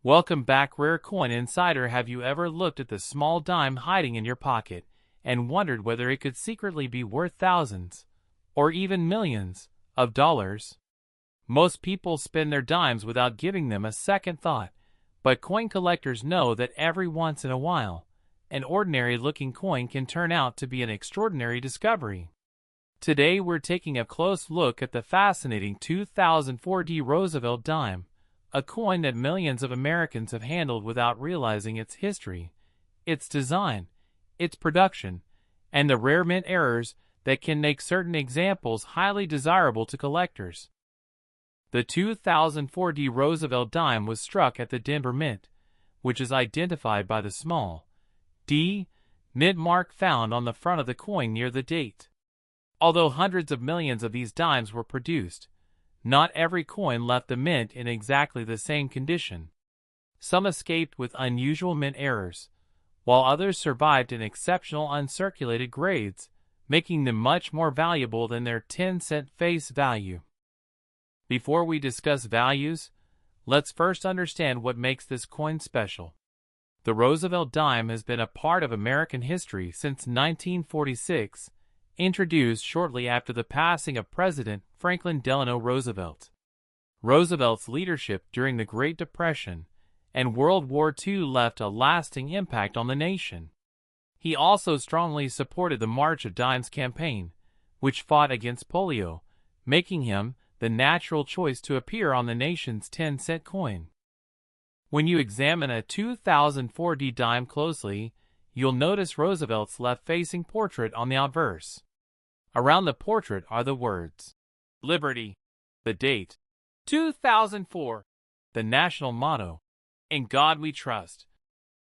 Welcome back, Rare Coin Insider. Have you ever looked at the small dime hiding in your pocket and wondered whether it could secretly be worth thousands, or even millions, of dollars? Most people spend their dimes without giving them a second thought, but coin collectors know that every once in a while, an ordinary-looking coin can turn out to be an extraordinary discovery. Today we're taking a close look at the fascinating 2004 Roosevelt dime, a coin that millions of Americans have handled without realizing its history, its design, its production, and the rare mint errors that can make certain examples highly desirable to collectors. The 2004 Roosevelt dime was struck at the Denver Mint, which is identified by the small D mint mark found on the front of the coin near the date. Although hundreds of millions of these dimes were produced, not every coin left the mint in exactly the same condition. Some escaped with unusual mint errors, while others survived in exceptional uncirculated grades, making them much more valuable than their 10-cent face value. Before we discuss values, let's first understand what makes this coin special. The Roosevelt dime has been a part of American history since 1946, introduced shortly after the passing of President Franklin Delano Roosevelt. Roosevelt's leadership during the Great Depression and World War II left a lasting impact on the nation. He also strongly supported the March of Dimes campaign, which fought against polio, making him the natural choice to appear on the nation's 10-cent coin. When you examine a 2004 dime closely, you'll notice Roosevelt's left-facing portrait on the obverse. Around the portrait are the words, Liberty, the date, 2004, the national motto, In God We Trust,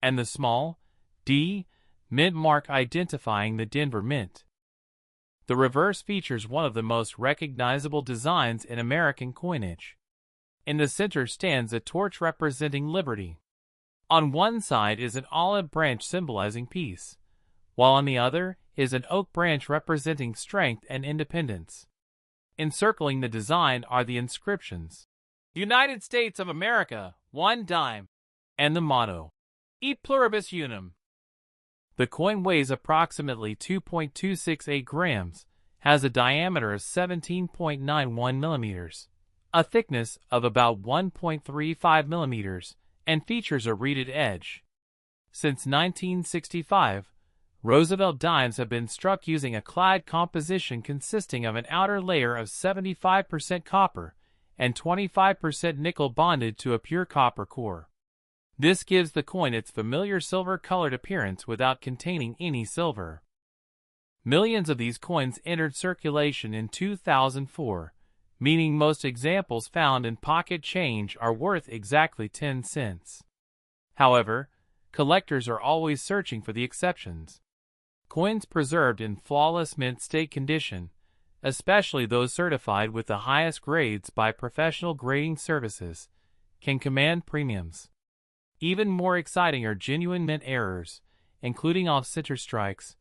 and the small D mint mark identifying the Denver Mint. The reverse features one of the most recognizable designs in American coinage. In the center stands a torch representing liberty. On one side is an olive branch symbolizing peace, while on the other is an oak branch representing strength and independence. Encircling the design are the inscriptions, United States of America, 1 dime, and the motto, E pluribus unum. The coin weighs approximately 2.268 grams, has a diameter of 17.91 millimeters, a thickness of about 1.35 millimeters, and features a reeded edge. Since 1965, Roosevelt dimes have been struck using a clad composition consisting of an outer layer of 75% copper and 25% nickel bonded to a pure copper core. This gives the coin its familiar silver-colored appearance without containing any silver. Millions of these coins entered circulation in 2004, meaning most examples found in pocket change are worth exactly 10 cents. However, collectors are always searching for the exceptions. Coins preserved in flawless mint state condition, especially those certified with the highest grades by professional grading services, can command premiums. Even more exciting are genuine mint errors, including off-center strikes,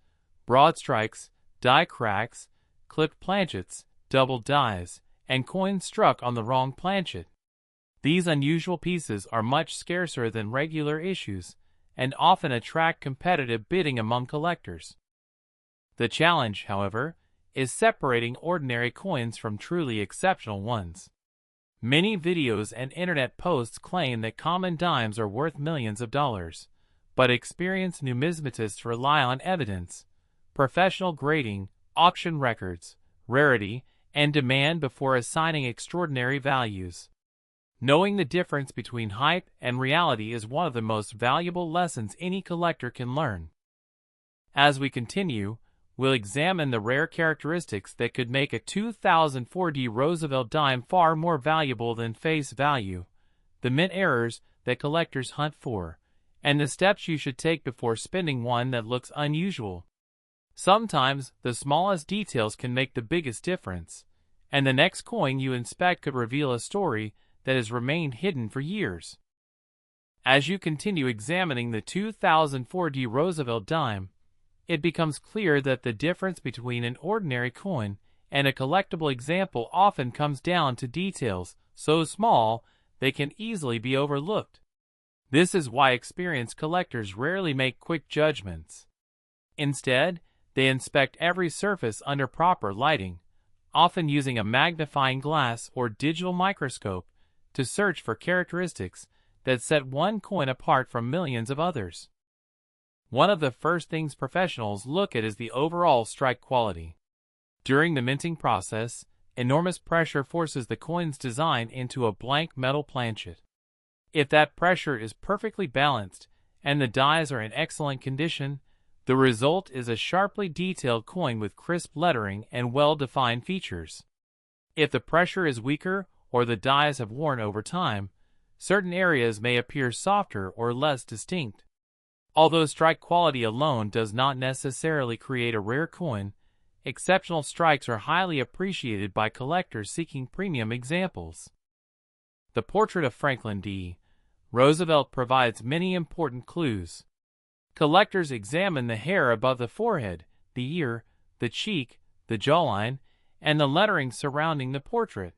broad strikes, die cracks, clipped planchets, double dies, and coins struck on the wrong planchet. These unusual pieces are much scarcer than regular issues, and often attract competitive bidding among collectors. The challenge, however, is separating ordinary coins from truly exceptional ones. Many videos and internet posts claim that common dimes are worth millions of dollars, but experienced numismatists rely on evidence, professional grading, auction records, rarity, and demand before assigning extraordinary values. Knowing the difference between hype and reality is one of the most valuable lessons any collector can learn. As we continue, we'll examine the rare characteristics that could make a 2004 Roosevelt dime far more valuable than face value, the mint errors that collectors hunt for, and the steps you should take before spending one that looks unusual. Sometimes, the smallest details can make the biggest difference, and the next coin you inspect could reveal a story that has remained hidden for years. As you continue examining the 2004 Roosevelt dime, it becomes clear that the difference between an ordinary coin and a collectible example often comes down to details so small they can easily be overlooked. This is why experienced collectors rarely make quick judgments. Instead, they inspect every surface under proper lighting, often using a magnifying glass or digital microscope to search for characteristics that set one coin apart from millions of others. One of the first things professionals look at is the overall strike quality. During the minting process, enormous pressure forces the coin's design into a blank metal planchet. If that pressure is perfectly balanced and the dies are in excellent condition, the result is a sharply detailed coin with crisp lettering and well-defined features. If the pressure is weaker or the dies have worn over time, certain areas may appear softer or less distinct. Although strike quality alone does not necessarily create a rare coin, exceptional strikes are highly appreciated by collectors seeking premium examples. The portrait of Franklin D. Roosevelt provides many important clues. Collectors examine the hair above the forehead, the ear, the cheek, the jawline, and the lettering surrounding the portrait.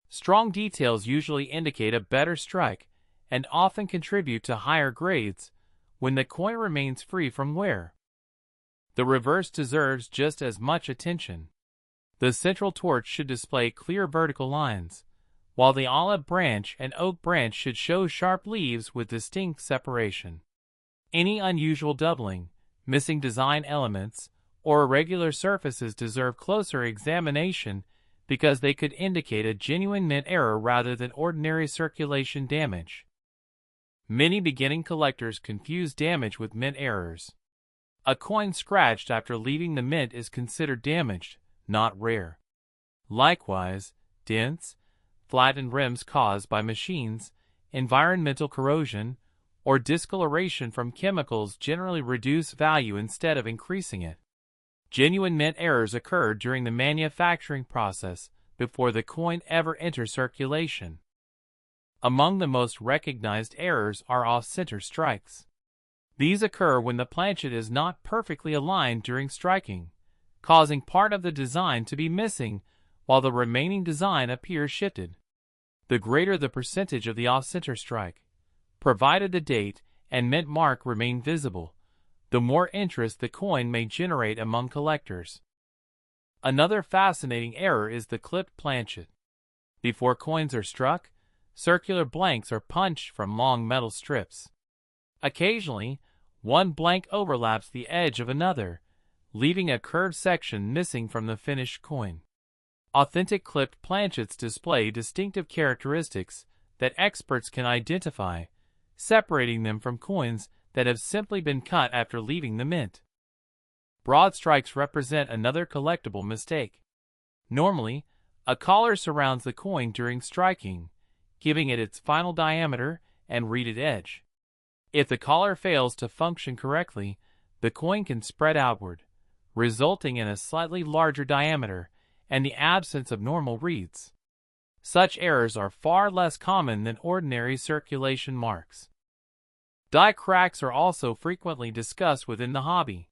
Strong details usually indicate a better strike and often contribute to higher grades when the coin remains free from wear. The reverse deserves just as much attention. The central torch should display clear vertical lines, while the olive branch and oak branch should show sharp leaves with distinct separation. Any unusual doubling, missing design elements, or irregular surfaces deserve closer examination because they could indicate a genuine mint error rather than ordinary circulation damage. Many beginning collectors confuse damage with mint errors. A coin scratched after leaving the mint is considered damaged, not rare. Likewise, dents, flattened rims caused by machines, environmental corrosion, or discoloration from chemicals generally reduce value instead of increasing it. Genuine mint errors occur during the manufacturing process before the coin ever enters circulation. Among the most recognized errors are off-center strikes. These occur when the planchet is not perfectly aligned during striking, causing part of the design to be missing while the remaining design appears shifted. The greater the percentage of the off-center strike, provided the date and mint mark remain visible, the more interest the coin may generate among collectors. Another fascinating error is the clipped planchet. Before coins are struck, circular blanks are punched from long metal strips. Occasionally, one blank overlaps the edge of another, leaving a curved section missing from the finished coin. Authentic clipped planchets display distinctive characteristics that experts can identify, separating them from coins that have simply been cut after leaving the mint. Broad strikes represent another collectible mistake. Normally, a collar surrounds the coin during striking, giving it its final diameter and reeded edge. If the collar fails to function correctly, the coin can spread outward, resulting in a slightly larger diameter and the absence of normal reeds. Such errors are far less common than ordinary circulation marks. Die cracks are also frequently discussed within the hobby.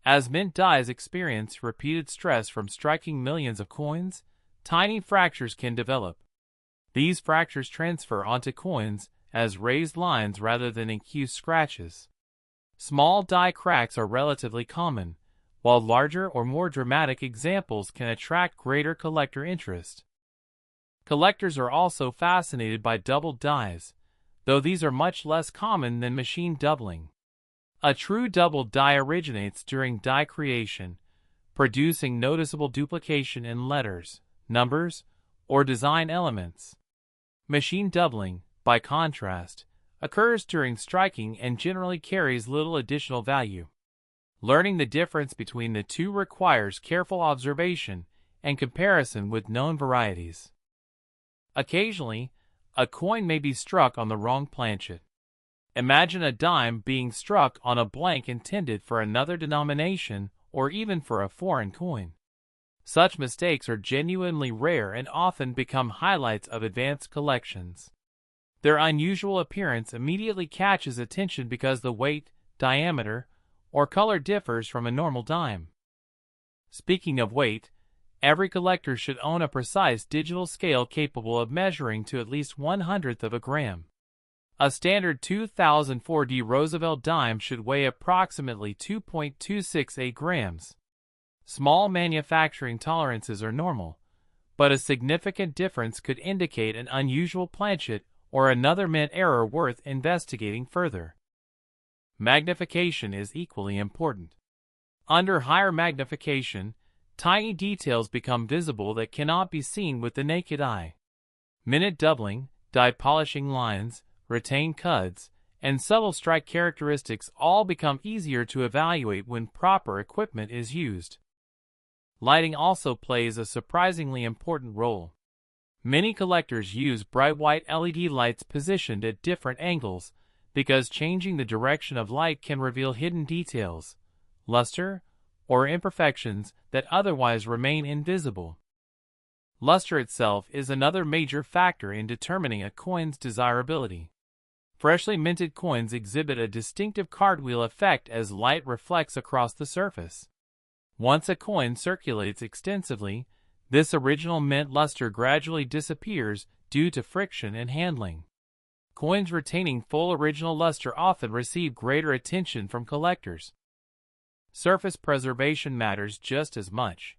As mint dies experience repeated stress from striking millions of coins, tiny fractures can develop. These fractures transfer onto coins as raised lines rather than acute scratches. Small die cracks are relatively common, while larger or more dramatic examples can attract greater collector interest. Collectors are also fascinated by doubled dies, though these are much less common than machine doubling. A true doubled die originates during die creation, producing noticeable duplication in letters, numbers, or design elements. Machine doubling, by contrast, occurs during striking and generally carries little additional value. Learning the difference between the two requires careful observation and comparison with known varieties. Occasionally, a coin may be struck on the wrong planchet. Imagine a dime being struck on a blank intended for another denomination or even for a foreign coin. Such mistakes are genuinely rare and often become highlights of advanced collections. Their unusual appearance immediately catches attention because the weight, diameter, or color differs from a normal dime. Speaking of weight, every collector should own a precise digital scale capable of measuring to at least 1/100th of a gram. A standard 2004D Roosevelt dime should weigh approximately 2.268 grams. Small manufacturing tolerances are normal, but a significant difference could indicate an unusual planchet or another mint error worth investigating further. Magnification is equally important. Under higher magnification, tiny details become visible that cannot be seen with the naked eye. Minute doubling, die polishing lines, retained cuds, and subtle strike characteristics all become easier to evaluate when proper equipment is used. Lighting also plays a surprisingly important role. Many collectors use bright white LED lights positioned at different angles because changing the direction of light can reveal hidden details, luster, or imperfections that otherwise remain invisible. Luster itself is another major factor in determining a coin's desirability. Freshly minted coins exhibit a distinctive cartwheel effect as light reflects across the surface. Once a coin circulates extensively, this original mint luster gradually disappears due to friction and handling. Coins retaining full original luster often receive greater attention from collectors. Surface preservation matters just as much.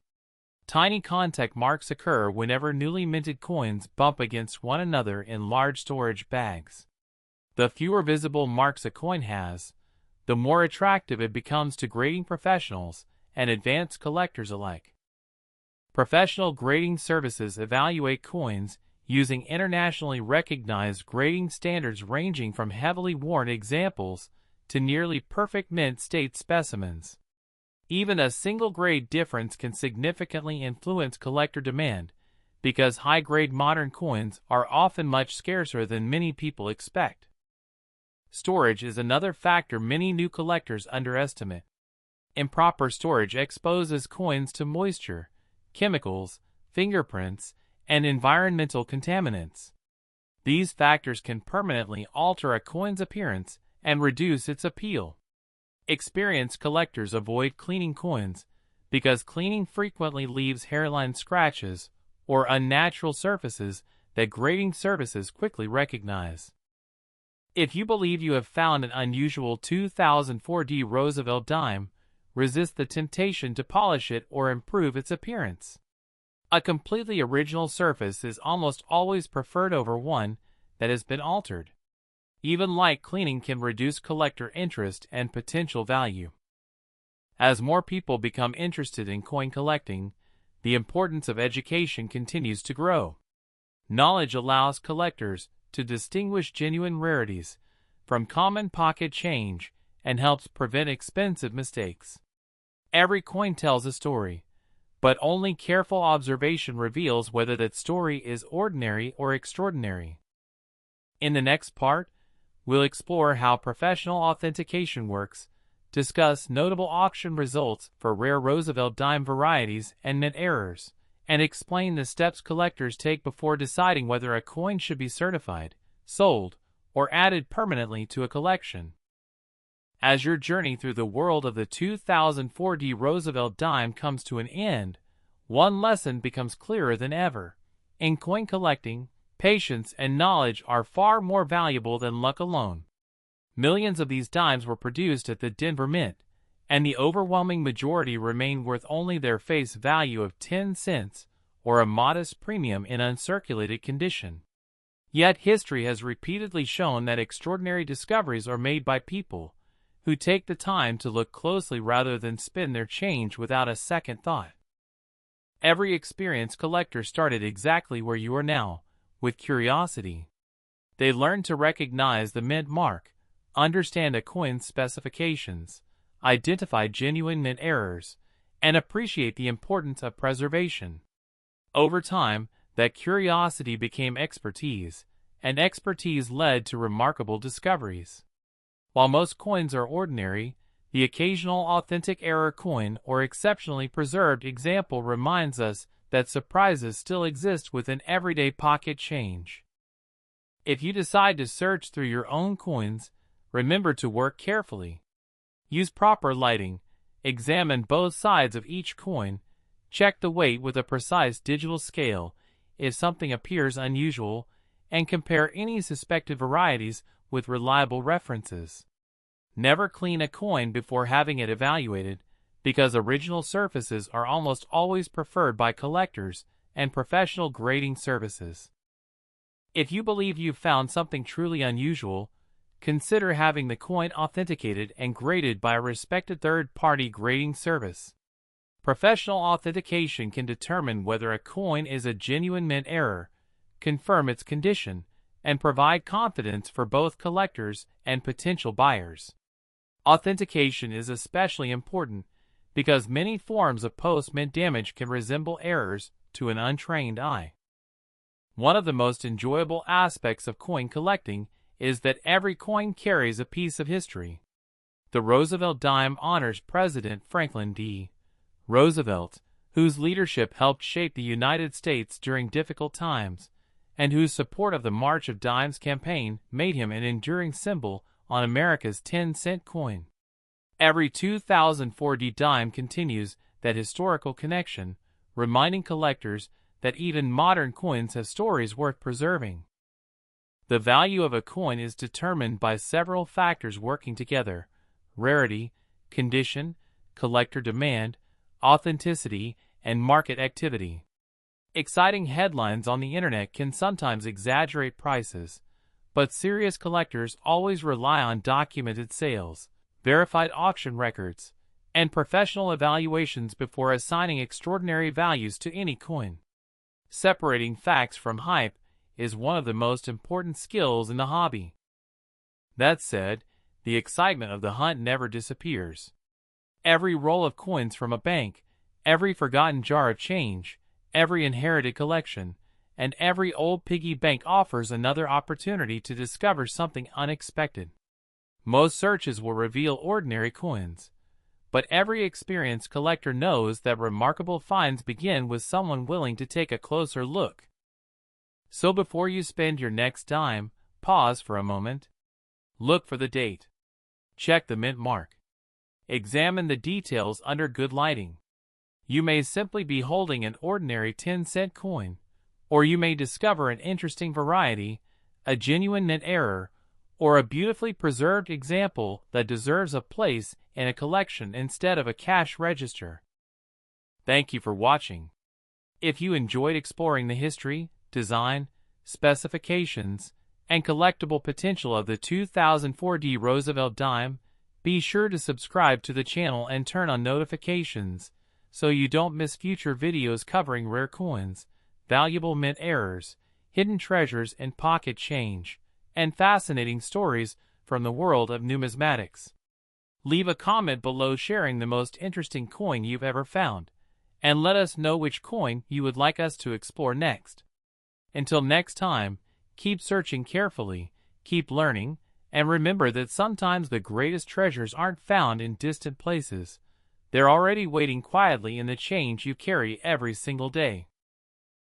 Tiny contact marks occur whenever newly minted coins bump against one another in large storage bags. The fewer visible marks a coin has, the more attractive it becomes to grading professionals and advanced collectors alike. Professional grading services evaluate coins using internationally recognized grading standards ranging from heavily worn examples to nearly perfect mint state specimens. Even a single grade difference can significantly influence collector demand because high-grade modern coins are often much scarcer than many people expect. Storage is another factor many new collectors underestimate. Improper storage exposes coins to moisture, chemicals, fingerprints, and environmental contaminants. These factors can permanently alter a coin's appearance and reduce its appeal. Experienced collectors avoid cleaning coins because cleaning frequently leaves hairline scratches or unnatural surfaces that grading services quickly recognize. If you believe you have found an unusual 2004D Roosevelt dime, resist the temptation to polish it or improve its appearance. A completely original surface is almost always preferred over one that has been altered. Even light cleaning can reduce collector interest and potential value. As more people become interested in coin collecting, the importance of education continues to grow. Knowledge allows collectors to distinguish genuine rarities from common pocket change and helps prevent expensive mistakes. Every coin tells a story, but only careful observation reveals whether that story is ordinary or extraordinary. In the next part, we'll explore how professional authentication works, discuss notable auction results for rare Roosevelt dime varieties and mint errors, and explain the steps collectors take before deciding whether a coin should be certified, sold, or added permanently to a collection. As your journey through the world of the 2004D Roosevelt dime comes to an end, one lesson becomes clearer than ever. In coin collecting, patience and knowledge are far more valuable than luck alone. Millions of these dimes were produced at the Denver Mint, and the overwhelming majority remain worth only their face value of 10 cents or a modest premium in uncirculated condition. Yet history has repeatedly shown that extraordinary discoveries are made by people who take the time to look closely rather than spend their change without a second thought. Every experienced collector started exactly where you are now, with curiosity. They learned to recognize the mint mark, understand a coin's specifications, identify genuine mint errors, and appreciate the importance of preservation. Over time, that curiosity became expertise, and expertise led to remarkable discoveries. While most coins are ordinary, the occasional authentic error coin or exceptionally preserved example reminds us that surprises still exist within everyday pocket change. If you decide to search through your own coins, remember to work carefully. Use proper lighting, examine both sides of each coin, check the weight with a precise digital scale if something appears unusual, and compare any suspected varieties with reliable references. Never clean a coin before having it evaluated, because original surfaces are almost always preferred by collectors and professional grading services. If you believe you've found something truly unusual, consider having the coin authenticated and graded by a respected third-party grading service. Professional authentication can determine whether a coin is a genuine mint error, confirm its condition, and provide confidence for both collectors and potential buyers. Authentication is especially important because many forms of post-mint damage can resemble errors to an untrained eye. One of the most enjoyable aspects of coin collecting is that every coin carries a piece of history. The Roosevelt dime honors President Franklin D. Roosevelt, whose leadership helped shape the United States during difficult times, and whose support of the March of Dimes campaign made him an enduring symbol on America's 10-cent coin. Every 2004 dime continues that historical connection, reminding collectors that even modern coins have stories worth preserving. The value of a coin is determined by several factors working together: rarity, condition, collector demand, authenticity, and market activity. Exciting headlines on the internet can sometimes exaggerate prices, but serious collectors always rely on documented sales, verified auction records, and professional evaluations before assigning extraordinary values to any coin. Separating facts from hype is one of the most important skills in the hobby. That said, the excitement of the hunt never disappears. Every roll of coins from a bank, every forgotten jar of change, every inherited collection, and every old piggy bank offers another opportunity to discover something unexpected. Most searches will reveal ordinary coins, but every experienced collector knows that remarkable finds begin with someone willing to take a closer look. So before you spend your next dime, pause for a moment. Look for the date. Check the mint mark. Examine the details under good lighting. You may simply be holding an ordinary 10-cent coin, or you may discover an interesting variety, a genuine mint error, or a beautifully preserved example that deserves a place in a collection instead of a cash register. Thank you for watching. If you enjoyed exploring the history, design, specifications, and collectible potential of the 2004 Roosevelt dime, be sure to subscribe to the channel and turn on notifications so you don't miss future videos covering rare coins, valuable mint errors, hidden treasures in pocket change, and fascinating stories from the world of numismatics. Leave a comment below sharing the most interesting coin you've ever found, and let us know which coin you would like us to explore next. Until next time, keep searching carefully, keep learning, and remember that sometimes the greatest treasures aren't found in distant places. They're already waiting quietly in the change you carry every single day.